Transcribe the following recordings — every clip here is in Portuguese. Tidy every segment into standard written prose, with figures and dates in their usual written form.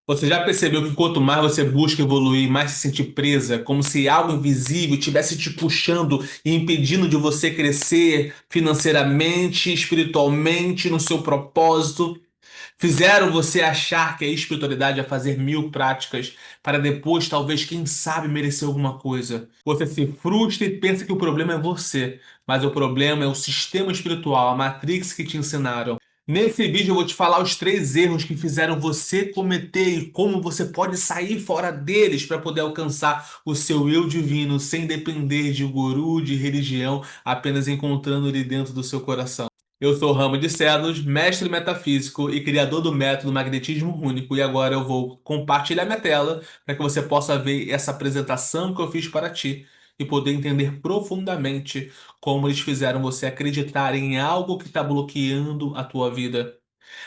Você já percebeu que quanto mais você busca evoluir, mais se sente presa, como se algo invisível estivesse te puxando e impedindo de você crescer financeiramente, espiritualmente, no seu propósito? Fizeram você achar que a espiritualidade é fazer mil práticas para depois, talvez, quem sabe, merecer alguma coisa. Você se frustra e pensa que o problema é você, mas o problema é o sistema espiritual, a Matrix que te ensinaram. Nesse vídeo eu vou te falar os três erros que fizeram você cometer e como você pode sair fora deles para poder alcançar o seu eu divino sem depender de guru, de religião, apenas encontrando ele dentro do seu coração. Eu sou Ramo de Celos, mestre metafísico e criador do método Magnetismo Único, e agora eu vou compartilhar minha tela para que você possa ver essa apresentação que eu fiz para ti e poder entender profundamente como eles fizeram você acreditar em algo que está bloqueando a tua vida.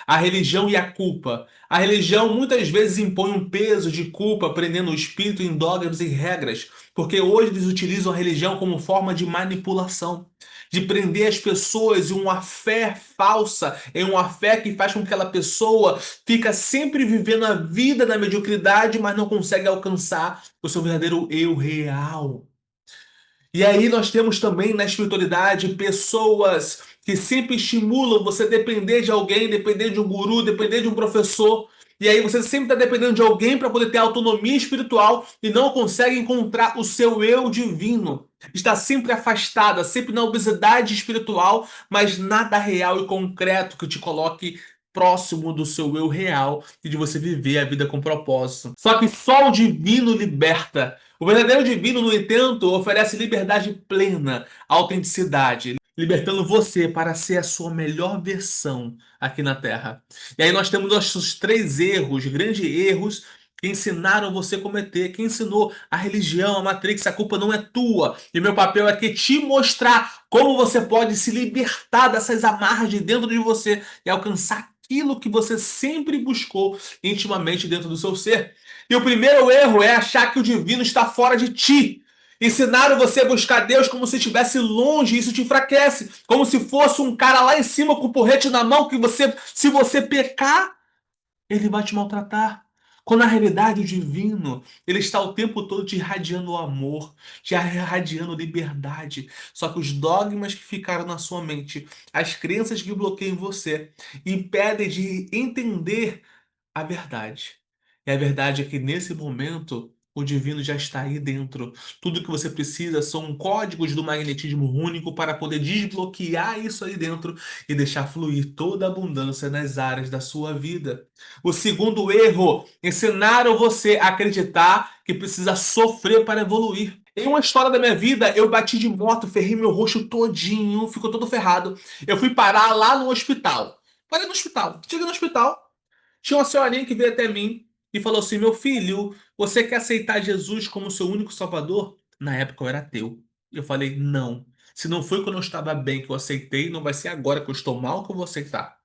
A religião e a culpa. A religião muitas vezes impõe um peso de culpa, prendendo o espírito em dogmas e regras, porque hoje eles utilizam a religião como forma de manipulação, de prender as pessoas em uma fé falsa, em uma fé que faz com que aquela pessoa fica sempre vivendo a vida na mediocridade, mas não consegue alcançar o seu verdadeiro eu real. E aí nós temos também na espiritualidade pessoas que sempre estimulam você a depender de alguém, depender de um guru, depender de um professor. E aí você sempre está dependendo de alguém para poder ter autonomia espiritual e não consegue encontrar o seu eu divino. Está sempre afastada, sempre na obesidade espiritual, mas nada real e concreto que te coloque próximo do seu eu real e de você viver a vida com propósito. Só que só o divino liberta. O verdadeiro divino, no entanto, oferece liberdade plena, autenticidade, libertando você para ser a sua melhor versão aqui na Terra. E aí nós temos nossos três erros, grandes erros que ensinaram você a cometer, que ensinou a religião, a Matrix, a culpa não é tua. E meu papel é que te mostrar como você pode se libertar dessas amarras de dentro de você e alcançar aquilo que você sempre buscou intimamente dentro do seu ser. E o primeiro erro é achar que o divino está fora de ti. Ensinaram você a buscar Deus como se estivesse longe, e isso te enfraquece. Como se fosse um cara lá em cima com o porrete na mão, que você, se você pecar, ele vai te maltratar. Quando na realidade o divino, ele está o tempo todo te irradiando amor, te irradiando liberdade. Só que os dogmas que ficaram na sua mente, as crenças que bloqueiam você, impedem de entender a verdade. E a verdade é que nesse momento o divino já está aí dentro. Tudo que você precisa são códigos do magnetismo único para poder desbloquear isso aí dentro e deixar fluir toda a abundância nas áreas da sua vida. O segundo erro, ensinaram você a acreditar que precisa sofrer para evoluir. Em uma história da minha vida, eu bati de moto, ferrei meu rosto todinho, ficou todo ferrado. Eu fui parar lá no hospital. Parei no hospital. Cheguei no hospital. Tinha uma senhorinha que veio até mim e falou assim: Meu filho, você quer aceitar Jesus como seu único salvador? Na época eu era ateu. Eu falei: Não. Se não foi quando eu estava bem que eu aceitei, não vai ser agora que eu estou mal que eu vou aceitar.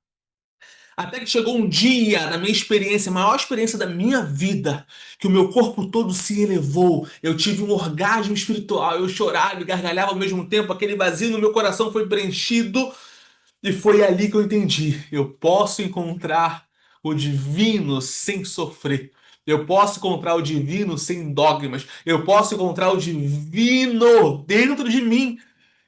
Até que chegou um dia, na minha experiência, a maior experiência da minha vida, que o meu corpo todo se elevou. Eu tive um orgasmo espiritual. Eu chorava e gargalhava ao mesmo tempo. Aquele vazio no meu coração foi preenchido. E foi ali que eu entendi. Eu posso encontrar o divino sem sofrer. Eu posso encontrar o divino sem dogmas. Eu posso encontrar o divino dentro de mim.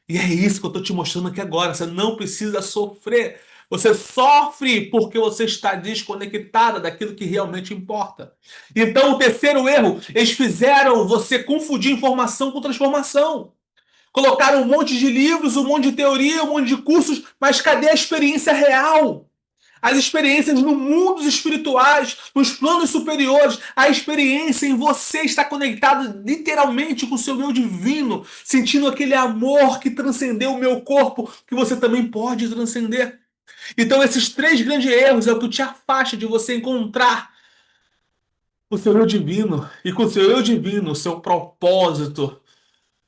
E é isso que eu estou te mostrando aqui agora. Você não precisa sofrer. Você sofre porque você está desconectada daquilo que realmente importa. Então, o terceiro erro, eles fizeram você confundir informação com transformação. Colocaram um monte de livros, um monte de teoria, um monte de cursos, mas cadê a experiência real? As experiências no mundos espirituais, nos planos superiores, a experiência em você estar conectado literalmente com o seu eu divino, sentindo aquele amor que transcendeu o meu corpo, que você também pode transcender. Então, esses três grandes erros é o que te afasta de você encontrar o seu eu divino. E com o seu eu divino, o seu propósito,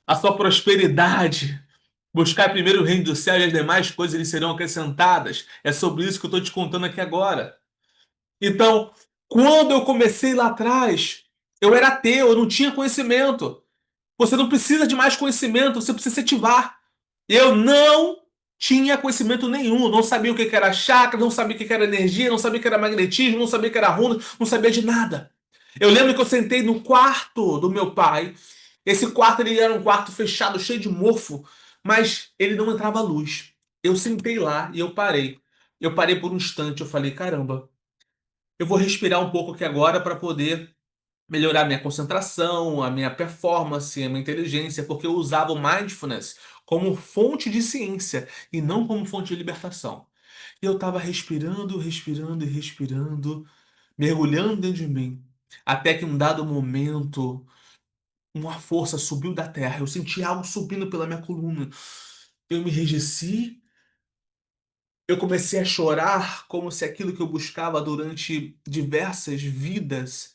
a sua prosperidade. Buscar primeiro o reino do céu e as demais coisas lhe serão acrescentadas. É sobre isso que eu estou te contando aqui agora. Então, quando eu comecei lá atrás, eu era ateu, eu não tinha conhecimento. Você não precisa de mais conhecimento, você precisa se ativar. Eu não tinha conhecimento nenhum, não sabia o que que era chakra, não sabia o que que era energia, não sabia o que era magnetismo, não sabia o que era runa, não sabia de nada. Eu lembro que eu sentei no quarto do meu pai. Esse quarto ele era um quarto fechado, cheio de mofo, mas ele não entrava luz. Eu sentei lá e eu parei. Eu parei por um instante, eu falei, caramba, eu vou respirar um pouco aqui agora para poder melhorar minha concentração, a minha performance, a minha inteligência, porque eu usava o mindfulness como fonte de ciência e não como fonte de libertação. E eu estava respirando, respirando e respirando, mergulhando dentro de mim, até que em um dado momento, uma força subiu da terra. Eu senti algo subindo pela minha coluna. Eu me enrijeci, eu comecei a chorar como se aquilo que eu buscava durante diversas vidas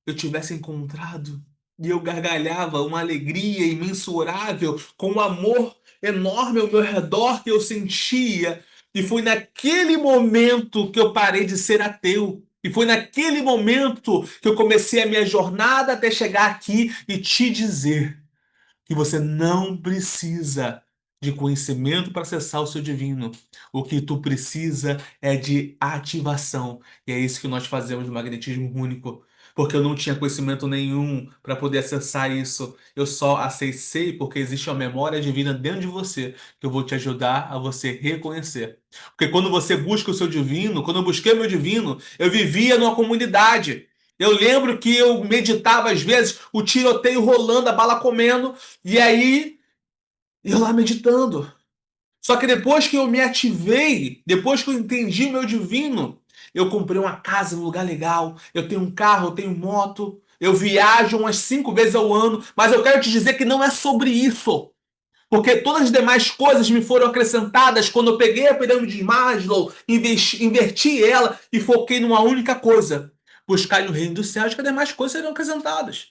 eu tivesse encontrado. E eu gargalhava uma alegria imensurável, com um amor enorme ao meu redor que eu sentia. E foi naquele momento que eu parei de ser ateu. E foi naquele momento que eu comecei a minha jornada até chegar aqui e te dizer que você não precisa de conhecimento para acessar o seu divino. O que tu precisa é de ativação. E é isso que nós fazemos no magnetismo único. Porque eu não tinha conhecimento nenhum para poder acessar isso. Eu só acessei porque existe uma memória divina dentro de você que eu vou te ajudar a você reconhecer. Porque quando você busca o seu divino, quando eu busquei o meu divino, eu vivia numa comunidade. Eu lembro que eu meditava às vezes, o tiroteio rolando, a bala comendo, e aí eu lá meditando. Só que depois que eu me ativei, depois que eu entendi o meu divino, eu comprei uma casa num lugar legal, eu tenho um carro, eu tenho moto, eu viajo umas 5 vezes ao ano, mas eu quero te dizer que não é sobre isso. Porque todas as demais coisas me foram acrescentadas quando eu peguei a pirâmide de Maslow, inverti ela e foquei numa única coisa: buscar no reino dos céus, que as demais coisas serão acrescentadas.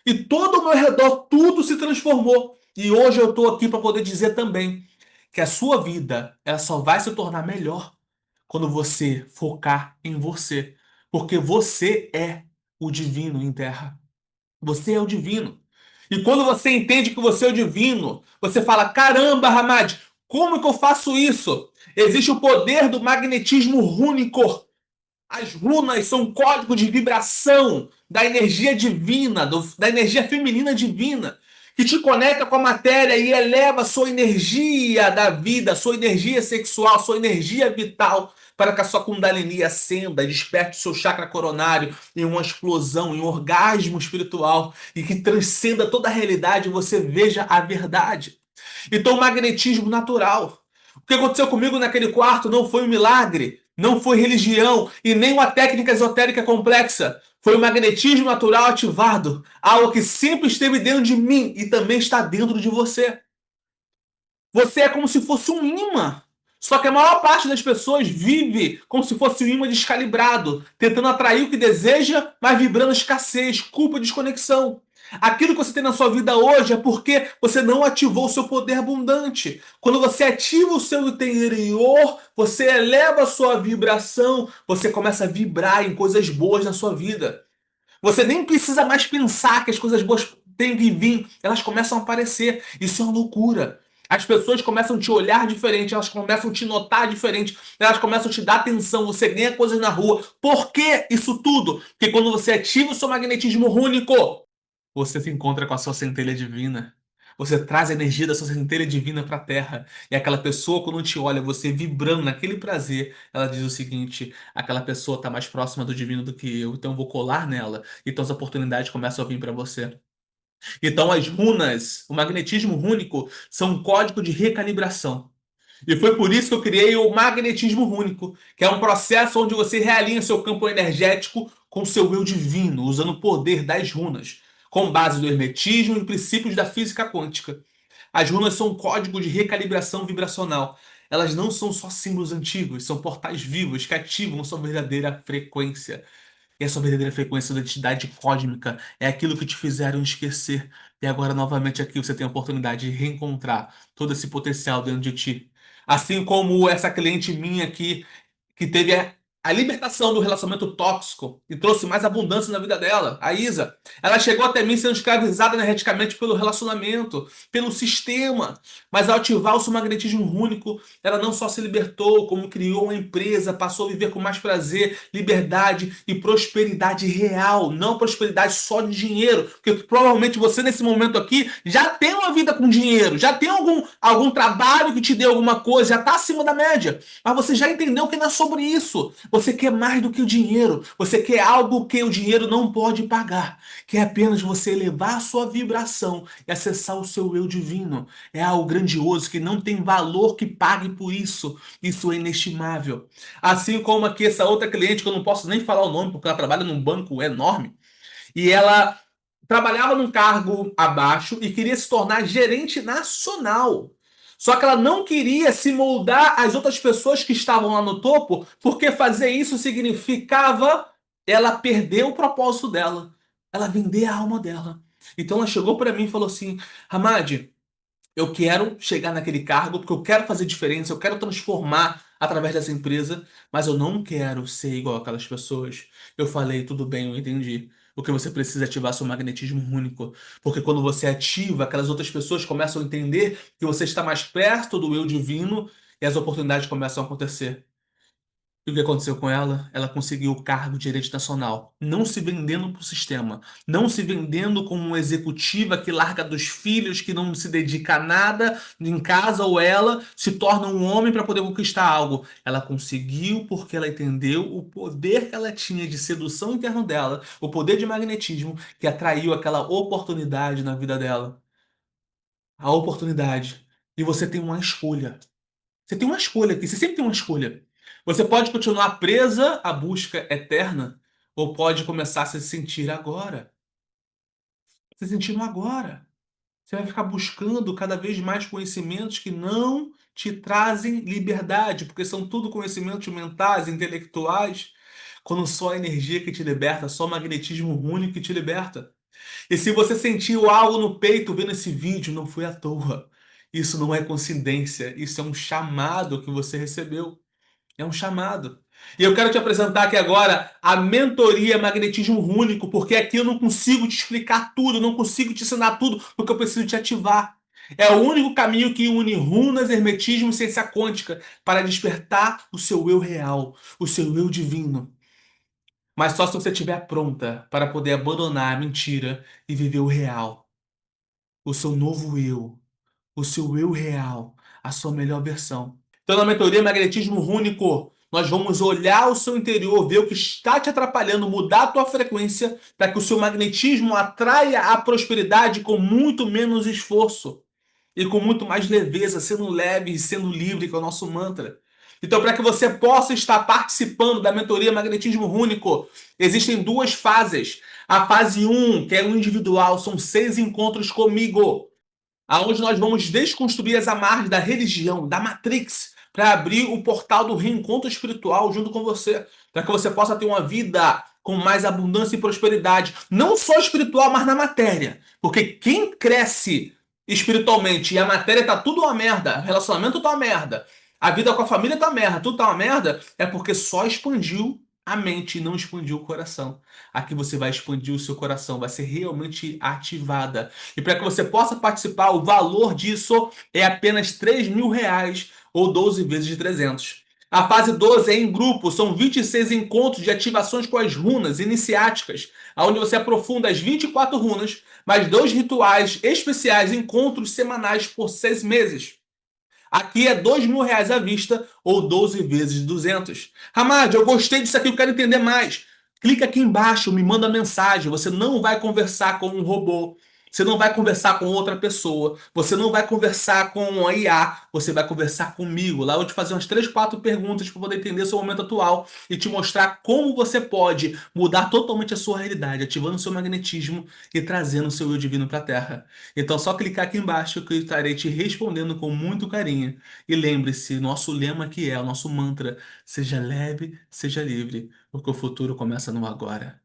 E todo ao meu redor, tudo se transformou. E hoje eu estou aqui para poder dizer também que a sua vida ela só vai se tornar melhor quando você focar em você. Porque você é o divino em terra. Você é o divino. E quando você entende que você é o divino, você fala: caramba, Hamad, como que eu faço isso? Existe o poder do magnetismo rúnico. As runas são um código de vibração da energia divina, da energia feminina divina, que te conecta com a matéria e eleva a sua energia da vida, a sua energia sexual, a sua energia vital, para que a sua Kundalini acenda, desperte o seu chakra coronário em uma explosão, em um orgasmo espiritual e que transcenda toda a realidade e você veja a verdade. Então, o magnetismo natural. O que aconteceu comigo naquele quarto não foi um milagre, não foi religião e nem uma técnica esotérica complexa. Foi o magnetismo natural ativado, algo que sempre esteve dentro de mim e também está dentro de você. Você é como se fosse um imã. Só que a maior parte das pessoas vive como se fosse um imã descalibrado, tentando atrair o que deseja, mas vibrando escassez, culpa e desconexão. Aquilo que você tem na sua vida hoje é porque você não ativou o seu poder abundante. Quando você ativa o seu interior, você eleva a sua vibração, você começa a vibrar em coisas boas na sua vida. Você nem precisa mais pensar que as coisas boas têm que vir, elas começam a aparecer. Isso é uma loucura. As pessoas começam a te olhar diferente, elas começam a te notar diferente, elas começam a te dar atenção, você ganha coisas na rua. Por que isso tudo? Porque quando você ativa o seu magnetismo único, você se encontra com a sua centelha divina. Você traz a energia da sua centelha divina para a Terra. E aquela pessoa, quando te olha, você vibrando naquele prazer, ela diz o seguinte: aquela pessoa está mais próxima do divino do que eu, então eu vou colar nela. Então as oportunidades começam a vir para você. Então as runas, o magnetismo rúnico, são um código de recalibração. E foi por isso que eu criei o magnetismo rúnico, que é um processo onde você realinha seu campo energético com seu eu divino, usando o poder das runas, com base no hermetismo e princípios da física quântica. As runas são um código de recalibração vibracional. Elas não são só símbolos antigos, são portais vivos que ativam sua verdadeira frequência. E a sua verdadeira frequência da identidade cósmica é aquilo que te fizeram esquecer. E agora, novamente, aqui você tem a oportunidade de reencontrar todo esse potencial dentro de ti. Assim como essa cliente minha aqui, que teve a libertação do relacionamento tóxico e trouxe mais abundância na vida dela, a Isa. Ela chegou até mim sendo escravizada energeticamente pelo relacionamento, pelo sistema. Mas ao ativar o seu magnetismo único, ela não só se libertou, como criou uma empresa, passou a viver com mais prazer, liberdade e prosperidade real, não prosperidade só de dinheiro. Porque provavelmente você, nesse momento aqui, já tem uma vida com dinheiro, já tem algum trabalho que te dê alguma coisa, já está acima da média. Mas você já entendeu que não é sobre isso. Você quer mais do que o dinheiro. Você quer algo que o dinheiro não pode pagar. Que é apenas você elevar a sua vibração e acessar o seu eu divino. É algo grandioso que não tem valor que pague por isso. Isso é inestimável. Assim como aqui essa outra cliente, que eu não posso nem falar o nome, porque ela trabalha num banco enorme. E ela trabalhava num cargo abaixo e queria se tornar gerente nacional. Só que ela não queria se moldar às outras pessoas que estavam lá no topo, porque fazer isso significava ela perder o propósito dela, ela vender a alma dela. Então ela chegou para mim e falou assim: Hamad, eu quero chegar naquele cargo porque eu quero fazer diferença, eu quero transformar através dessa empresa, mas eu não quero ser igual aquelas pessoas. Eu falei, tudo bem, eu entendi. O que você precisa é ativar seu magnetismo único. Porque quando você ativa, aquelas outras pessoas começam a entender que você está mais perto do eu divino e as oportunidades começam a acontecer. E o que aconteceu com ela? Ela conseguiu o cargo de gerente nacional, não se vendendo para o sistema, não se vendendo como uma executiva que larga dos filhos, que não se dedica a nada em casa, ou ela se torna um homem para poder conquistar algo. Ela conseguiu porque ela entendeu o poder que ela tinha de sedução interna dela, o poder de magnetismo que atraiu aquela oportunidade na vida dela. A oportunidade. E você tem uma escolha. Você tem uma escolha aqui, você sempre tem uma escolha. Você pode continuar presa à busca eterna, ou pode começar a se sentir agora. Se sentindo agora. Você vai ficar buscando cada vez mais conhecimentos que não te trazem liberdade, porque são tudo conhecimentos mentais, intelectuais, quando só a energia que te liberta, só o magnetismo único que te liberta. E se você sentiu algo no peito vendo esse vídeo, não foi à toa. Isso não é coincidência, isso é um chamado que você recebeu. É um chamado. E eu quero te apresentar aqui agora a mentoria Magnetismo Único, porque aqui eu não consigo te explicar tudo, eu não consigo te ensinar tudo, porque eu preciso te ativar. É o único caminho que une runas, hermetismo e ciência quântica para despertar o seu eu real, o seu eu divino. Mas só se você estiver pronta para poder abandonar a mentira e viver o real, o seu novo eu, o seu eu real, a sua melhor versão. Então, na mentoria Magnetismo Único, nós vamos olhar o seu interior, ver o que está te atrapalhando, mudar a tua frequência para que o seu magnetismo atraia a prosperidade com muito menos esforço e com muito mais leveza, sendo leve e sendo livre, que é o nosso mantra. Então, para que você possa estar participando da mentoria Magnetismo Único, existem duas fases. A fase um, que é o individual, são 6 encontros comigo, aonde nós vamos desconstruir as amarras da religião, da Matrix, para abrir o portal do reencontro espiritual junto com você, para que você possa ter uma vida com mais abundância e prosperidade, não só espiritual, mas na matéria. Porque quem cresce espiritualmente e a matéria tá tudo uma merda, o relacionamento tá uma merda, a vida com a família tá uma merda, tudo tá uma merda, é porque só expandiu a mente e não expandiu o coração. Aqui você vai expandir o seu coração, vai ser realmente ativada. E para que você possa participar, o valor disso é apenas R$ 3.000 ou 12 vezes de 300. A fase 12 é em grupo, são 26 encontros de ativações com as runas iniciáticas, onde você aprofunda as 24 runas, mais dois rituais especiais, encontros semanais por 6 meses. Aqui é R$ 2.000 à vista ou 12 vezes 200. Hamad, eu gostei disso aqui, eu quero entender mais. Clica aqui embaixo, me manda mensagem. Você não vai conversar com um robô. Você não vai conversar com outra pessoa. Você não vai conversar com a IA. Você vai conversar comigo. Lá eu vou te fazer umas 3, 4 perguntas para poder entender o seu momento atual e te mostrar como você pode mudar totalmente a sua realidade, ativando o seu magnetismo e trazendo o seu eu divino para a Terra. Então, só clicar aqui embaixo que eu estarei te respondendo com muito carinho. E lembre-se, nosso lema aqui é, o nosso mantra: seja leve, seja livre, porque o futuro começa no agora.